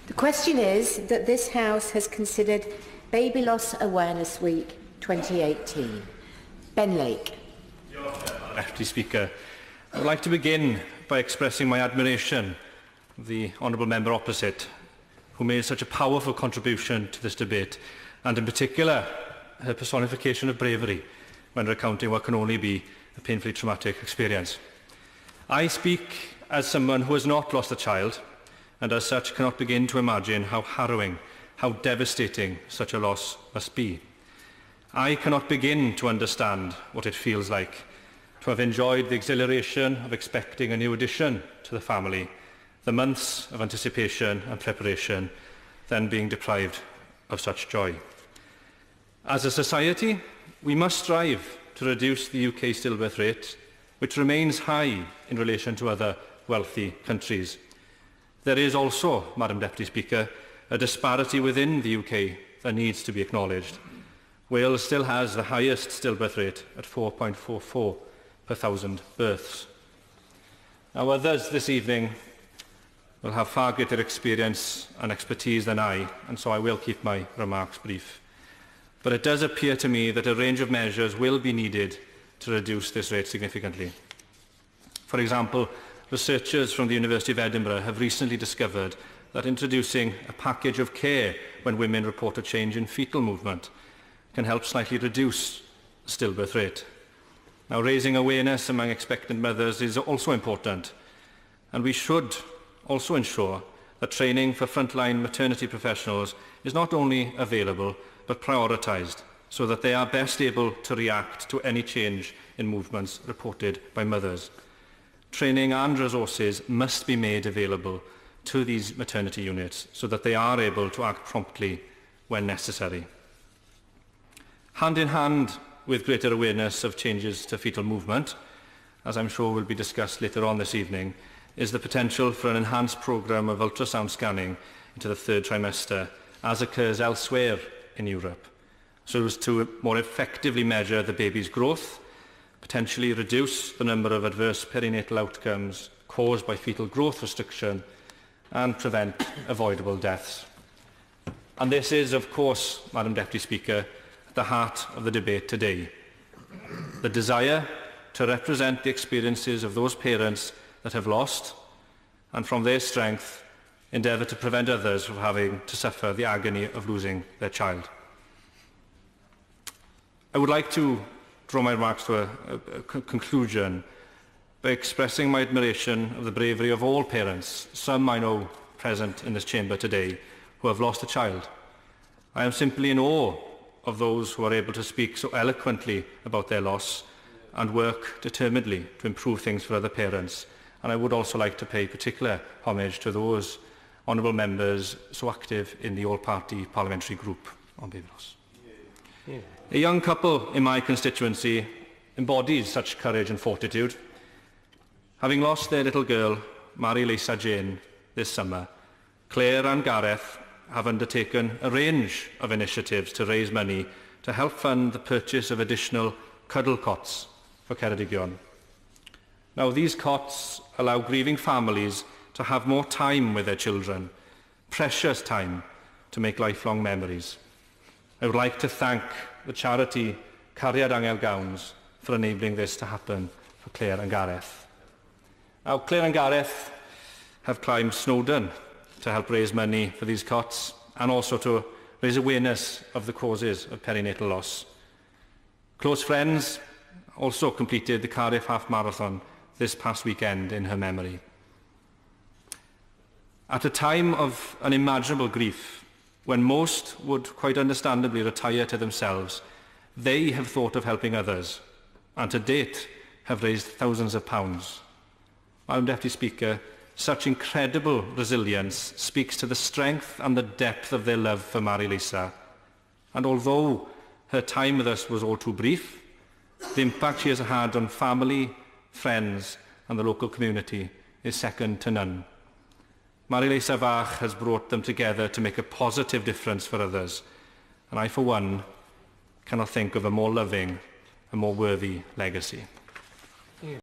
The question is that this House has considered Baby Loss Awareness Week 2018. Ben Lake. Deputy Speaker, I would like to begin by expressing my admiration of the Honourable Member opposite, who made such a powerful contribution to this debate, and in particular her personification of bravery when recounting what can only be a painfully traumatic experience. I speak as someone who has not lost a child, and as such cannot begin to imagine how harrowing, how devastating such a loss must be. I cannot begin to understand what it feels like to have enjoyed the exhilaration of expecting a new addition to the family, the months of anticipation and preparation, then being deprived of such joy. As a society, we must strive to reduce the UK stillbirth rate, which remains high in relation to other wealthy countries. There is also, Madam Deputy Speaker, a disparity within the UK that needs to be acknowledged. Wales still has the highest stillbirth rate at 4.44 per 1,000 births. Now, others this evening will have far greater experience and expertise than I, and so I will keep my remarks brief. But it does appear to me that a range of measures will be needed to reduce this rate significantly. For example, researchers from the University of Edinburgh have recently discovered that introducing a package of care when women report a change in fetal movement can help slightly reduce the stillbirth rate. Now, raising awareness among expectant mothers is also important, and we should also ensure that training for frontline maternity professionals is not only available but prioritised, so that they are best able to react to any change in movements reported by mothers. Training and resources must be made available to these maternity units so that they are able to act promptly when necessary. Hand in hand with greater awareness of changes to fetal movement, as I'm sure will be discussed later on this evening, is the potential for an enhanced programme of ultrasound scanning into the third trimester, as occurs elsewhere in Europe, so as to more effectively measure the baby's growth, potentially reduce the number of adverse perinatal outcomes caused by fetal growth restriction, and prevent avoidable deaths. And this is, of course, Madam Deputy Speaker, at the heart of the debate today. The desire to represent the experiences of those parents that have lost, and from their strength, endeavour to prevent others from having to suffer the agony of losing their child. I would like to draw my remarks to a conclusion by expressing my admiration of the bravery of all parents, some I know present in this chamber today, who have lost a child. I am simply in awe of those who are able to speak so eloquently about their loss and work determinedly to improve things for other parents. And I would also like to pay particular homage to those honourable members so active in the all-party parliamentary group on baby loss. Yeah. A young couple in my constituency embodies such courage and fortitude. Having lost their little girl, Mari-Leisa Jên, this summer, Clare and Gareth have undertaken a range of initiatives to raise money to help fund the purchase of additional cuddle cots for Ceredigion. Now, these cots allow grieving families to have more time with their children, precious time to make lifelong memories. I would like to thank the charity Cariad Angel Gowns for enabling this to happen for Clare and Gareth. Now, Clare and Gareth have climbed Snowdon to help raise money for these cots and also to raise awareness of the causes of perinatal loss. Close friends also completed the Cardiff Half Marathon this past weekend in her memory. At a time of unimaginable grief, when most would quite understandably retire to themselves, they have thought of helping others, and to date have raised thousands of pounds. Madam Deputy Speaker, such incredible resilience speaks to the strength and the depth of their love for Mari-Leisa. And although her time with us was all too brief, the impact she has had on family, friends and the local community is second to none. Mari-Leisa Fach has brought them together to make a positive difference for others, and I, for one, cannot think of a more loving and more worthy legacy.